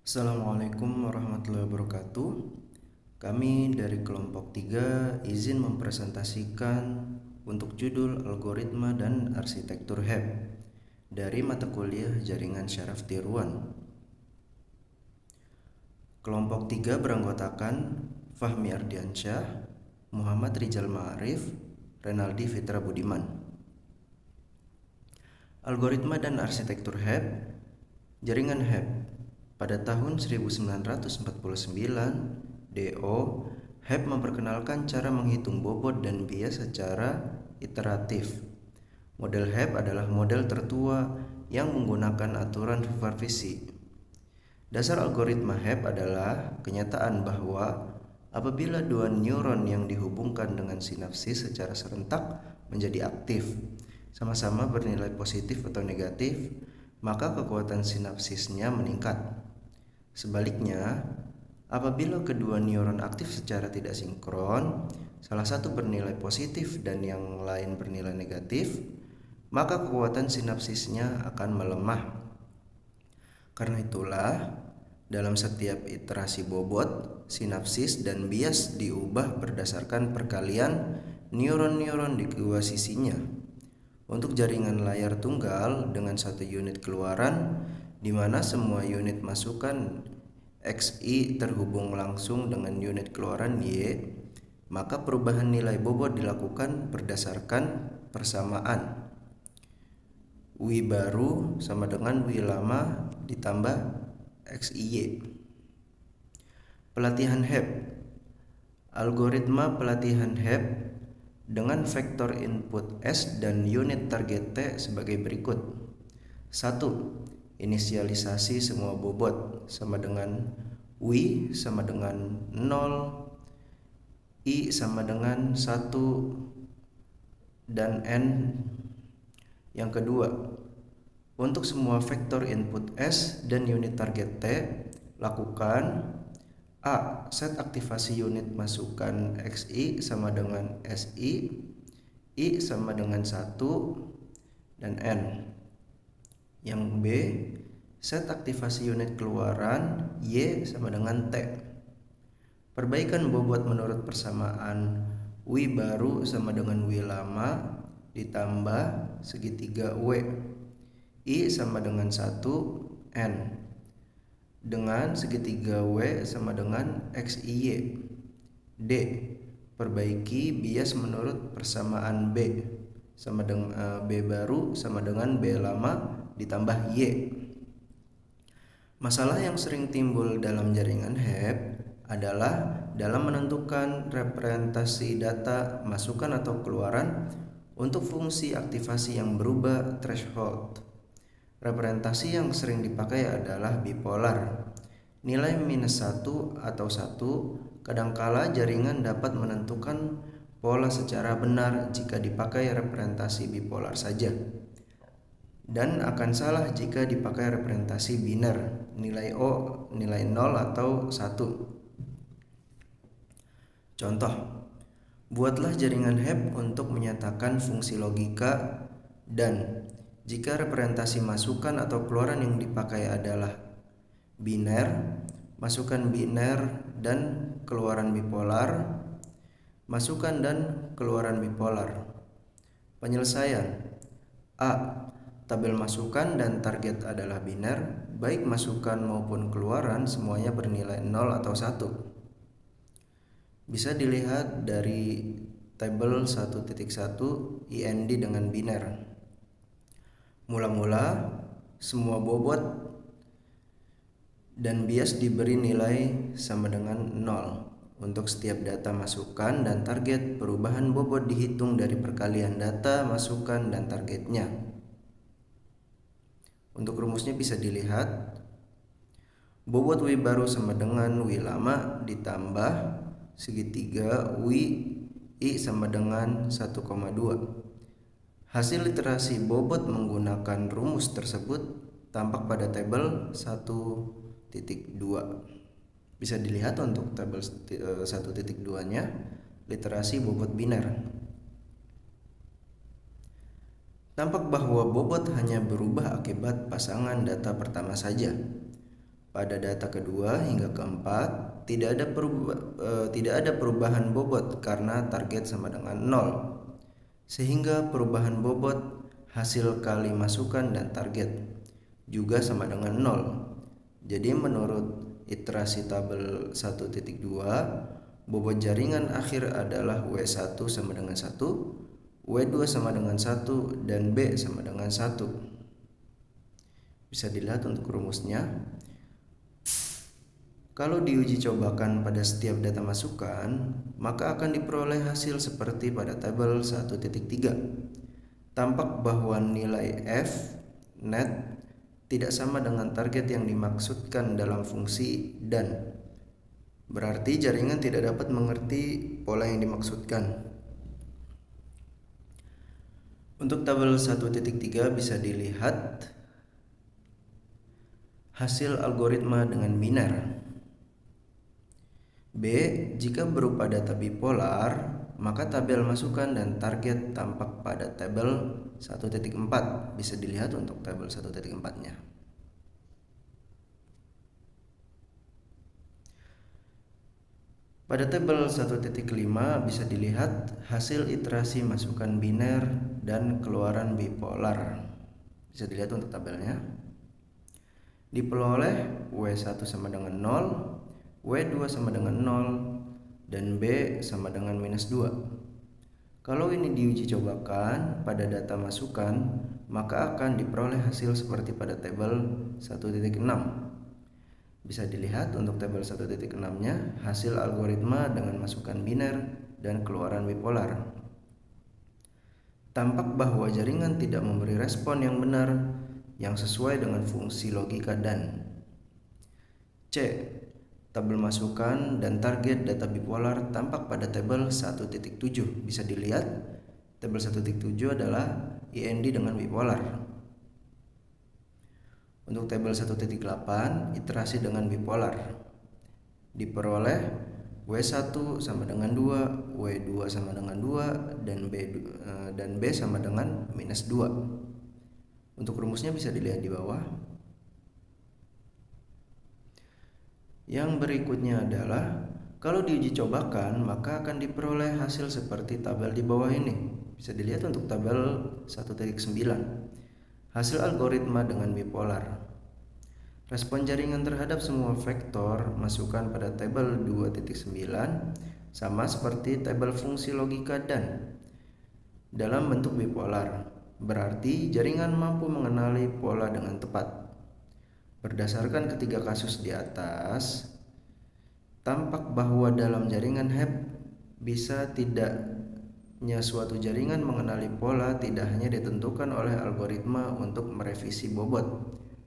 Assalamualaikum warahmatullahi wabarakatuh. Kami dari kelompok 3 izin mempresentasikan untuk judul Algoritma dan Arsitektur HEP dari mata kuliah Jaringan Syaraf Tiruan. Kelompok 3 beranggotakan Fahmi Ardiansyah, Muhammad Rizal Ma'arif, Renaldi Fitra Budiman. Algoritma dan Arsitektur HEP. Jaringan HEP. Pada tahun 1949, DO HEP memperkenalkan cara menghitung bobot dan bias secara iteratif. Model HEP adalah model tertua yang menggunakan aturan supervisi. Dasar algoritma HEP adalah kenyataan bahwa apabila dua neuron yang dihubungkan dengan sinapsis secara serentak menjadi aktif, sama-sama bernilai positif atau negatif, maka kekuatan sinapsisnya meningkat. Sebaliknya, apabila kedua neuron aktif secara tidak sinkron, salah satu bernilai positif dan yang lain bernilai negatif, maka kekuatan sinapsisnya akan melemah. Karena itulah, dalam setiap iterasi bobot, sinapsis dan bias diubah berdasarkan perkalian neuron-neuron di kedua sisinya. Untuk jaringan layar tunggal dengan satu unit keluaran, di mana semua unit masukan XI terhubung langsung dengan unit keluaran Y, maka perubahan nilai bobot dilakukan berdasarkan persamaan W baru sama dengan W lama ditambah XIY. Pelatihan HEP. Algoritma pelatihan HEP dengan vektor input S dan unit target T sebagai berikut. 1. Inisialisasi semua bobot sama dengan W sama dengan 0, I sama dengan 1, dan N. Yang kedua, untuk semua vektor input S dan unit target T, lakukan A. Set aktivasi unit masukan XI sama dengan SI, I sama dengan 1, dan N. Yang B, set aktivasi unit keluaran Y sama dengan T. Perbaikan bobot menurut persamaan W baru sama dengan W lama ditambah segitiga W, I sama dengan 1, N, dengan segitiga W sama dengan XIY. D. Perbaiki bias menurut persamaan B sama dengan B baru sama dengan B lama ditambah Y. Masalah yang sering timbul dalam jaringan HEP adalah dalam menentukan representasi data masukan atau keluaran untuk fungsi aktivasi yang berubah threshold. Representasi yang sering dipakai adalah bipolar. Nilai -1 atau 1, kadangkala jaringan dapat menentukan pola secara benar jika dipakai representasi bipolar saja, dan akan salah jika dipakai representasi biner, nilai O, nilai 0 atau 1. Contoh, buatlah jaringan HEP untuk menyatakan fungsi logika, dan jika representasi masukan atau keluaran yang dipakai adalah biner, masukan biner dan keluaran bipolar, masukan dan keluaran bipolar. Penyelesaian. A. Tabel masukan dan target adalah biner, baik masukan maupun keluaran semuanya bernilai 0 atau 1. Bisa dilihat dari tabel 1.1 IND dengan biner. Mula-mula, semua bobot dan bias diberi nilai sama dengan 0. Untuk setiap data masukan dan target, perubahan bobot dihitung dari perkalian data masukan dan targetnya. Untuk rumusnya bisa dilihat, bobot W baru sama dengan W lama ditambah segitiga W I sama dengan 1,2. Hasil iterasi bobot menggunakan rumus tersebut tampak pada tabel 1.2. Bisa dilihat untuk tabel 1.2-nya, literasi bobot biner. Tampak bahwa bobot hanya berubah akibat pasangan data pertama saja. Pada data kedua hingga keempat tidak ada perubahan bobot karena target sama dengan 0, sehingga perubahan bobot hasil kali masukan dan target juga sama dengan 0. Jadi menurut iterasi tabel 1.2, bobot jaringan akhir adalah W1 sama dengan 1, W2 sama dengan 1, dan B sama dengan 1. Bisa dilihat untuk rumusnya. Kalau diuji cobakan pada setiap data masukan, maka akan diperoleh hasil seperti pada tabel 1.3. Tampak bahwa nilai F net tidak sama dengan target yang dimaksudkan dalam fungsi dan. Berarti jaringan tidak dapat mengerti pola yang dimaksudkan. Untuk tabel 1.3 bisa dilihat hasil algoritma dengan biner. B. Jika berupa data bipolar, maka tabel masukan dan target tampak pada tabel 1.4. Bisa dilihat untuk tabel 1.4-nya. Pada tabel 1.5 bisa dilihat hasil iterasi masukan biner dan keluaran bipolar. Bisa dilihat untuk tabelnya. Diperoleh W1 sama dengan 0, W2 sama dengan 0, dan B sama dengan -2. Kalau ini diuji cobakan pada data masukan, maka akan diperoleh hasil seperti pada tabel 1.6. Bisa dilihat untuk tabel 1.6-nya hasil algoritma dengan masukan biner dan keluaran bipolar. Tampak bahwa jaringan tidak memberi respon yang benar yang sesuai dengan fungsi logika dan. C. Tabel masukan dan target data bipolar tampak pada tabel 1.7. Bisa dilihat tabel 1.7 adalah IND dengan bipolar. Untuk tabel 1.8 iterasi dengan bipolar. Diperoleh W1 sama dengan 2, W2 sama dengan 2, dan B sama dengan -2. Untuk rumusnya bisa dilihat di bawah. Yang berikutnya adalah kalau diuji cobakan maka akan diperoleh hasil seperti tabel di bawah ini. Bisa dilihat untuk tabel 1.9. Hasil algoritma dengan bipolar. Respon jaringan terhadap semua vektor masukan pada tabel 2.9 sama seperti tabel fungsi logika dan dalam bentuk bipolar. Berarti jaringan mampu mengenali pola dengan tepat. Berdasarkan ketiga kasus di atas, tampak bahwa dalam jaringan HEP bisa tidaknya suatu jaringan mengenali pola tidak hanya ditentukan oleh algoritma untuk merevisi bobot,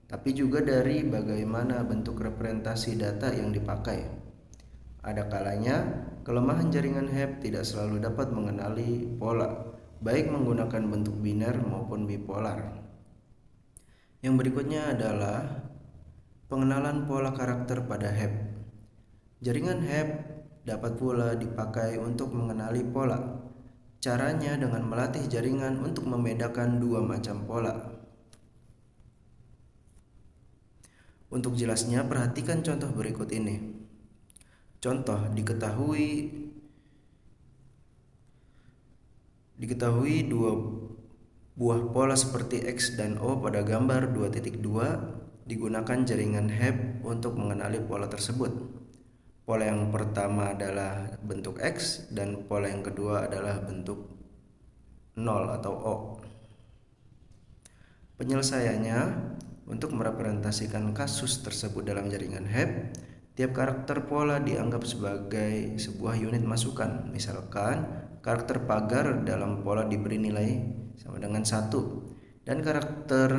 tapi juga dari bagaimana bentuk representasi data yang dipakai. Ada kalanya kelemahan jaringan HEP tidak selalu dapat mengenali pola, baik menggunakan bentuk biner maupun bipolar. Yang berikutnya adalah pengenalan pola karakter pada HEP. Jaringan HEP dapat pula dipakai untuk mengenali pola. Caranya dengan melatih jaringan untuk membedakan dua macam pola. Untuk jelasnya, perhatikan contoh berikut ini. Contoh, diketahui dua buah pola seperti X dan O pada gambar 2.2 digunakan jaringan HEP untuk mengenali pola tersebut. Pola yang pertama adalah bentuk X dan pola yang kedua adalah bentuk 0 atau O. Penyelesaiannya, untuk merepresentasikan kasus tersebut dalam jaringan HEP, tiap karakter pola dianggap sebagai sebuah unit masukan. Misalkan karakter pagar dalam pola diberi nilai sama dengan 1 dan karakter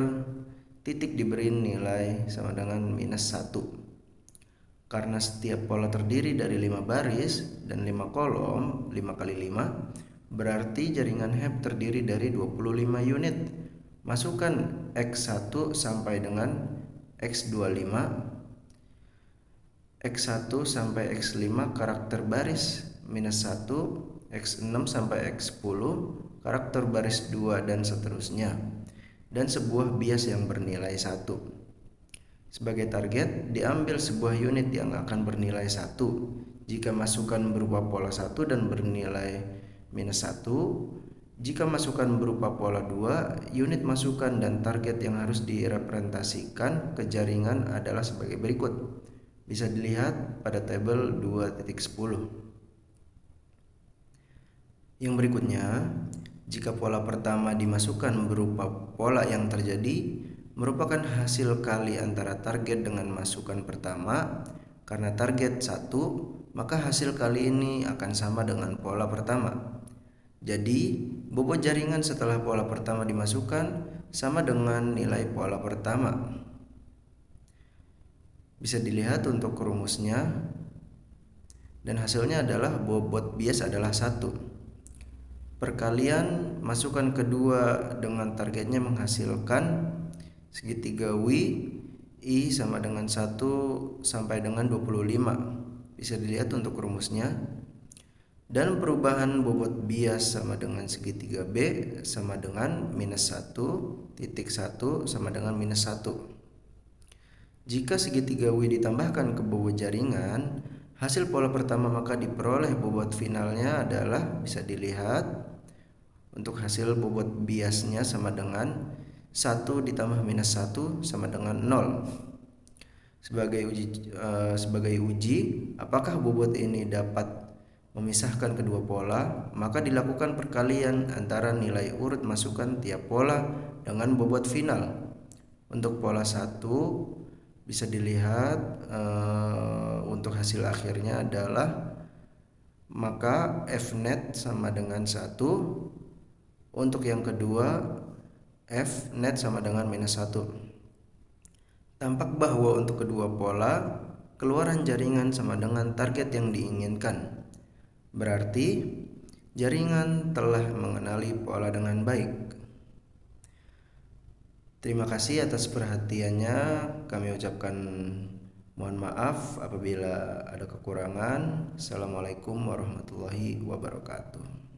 titik diberi nilai sama dengan -1. Karena setiap pola terdiri dari 5 baris dan 5 kolom, 5 kali 5, berarti jaringan HEP terdiri dari 25 unit. Masukkan X1 sampai dengan X25, X1 sampai X5 karakter baris -1, X6 sampai X10 karakter baris 2 dan seterusnya, dan sebuah bias yang bernilai 1. Sebagai target, diambil sebuah unit yang akan bernilai 1. Jika masukan berupa pola 1 dan bernilai minus 1. Jika masukan berupa pola 2, unit masukan dan target yang harus direpresentasikan ke jaringan adalah sebagai berikut. Bisa dilihat pada tabel 2.10. Yang berikutnya, jika pola pertama dimasukkan berupa pola yang terjadi merupakan hasil kali antara target dengan masukan pertama. Karena target 1, maka hasil kali ini akan sama dengan pola pertama. Jadi, bobot jaringan setelah pola pertama dimasukkan sama dengan nilai pola pertama. Bisa dilihat untuk rumusnya, dan hasilnya adalah bobot bias adalah 1. Perkalian masukan kedua dengan targetnya menghasilkan segitiga I sama dengan 1 sampai dengan 25. Bisa dilihat untuk rumusnya. Dan perubahan bobot bias sama dengan segitiga B sama dengan minus 1, titik 1 sama dengan minus 1. Jika segitiga W ditambahkan ke bobot jaringan, hasil pola pertama maka diperoleh bobot finalnya adalah, bisa dilihat untuk hasil bobot biasnya sama dengan 1 ditambah minus 1 sama dengan 0. Sebagai uji apakah bobot ini dapat memisahkan kedua pola, maka dilakukan perkalian antara nilai urut masukan tiap pola dengan bobot final. Untuk pola 1 bisa dilihat untuk hasil akhirnya adalah maka F net sama dengan 1. Untuk yang kedua, F net sama dengan minus 1. Tampak bahwa untuk kedua pola, keluaran jaringan sama dengan target yang diinginkan. Berarti, jaringan telah mengenali pola dengan baik. Terima kasih atas perhatiannya. Kami ucapkan mohon maaf apabila ada kekurangan. Assalamualaikum warahmatullahi wabarakatuh.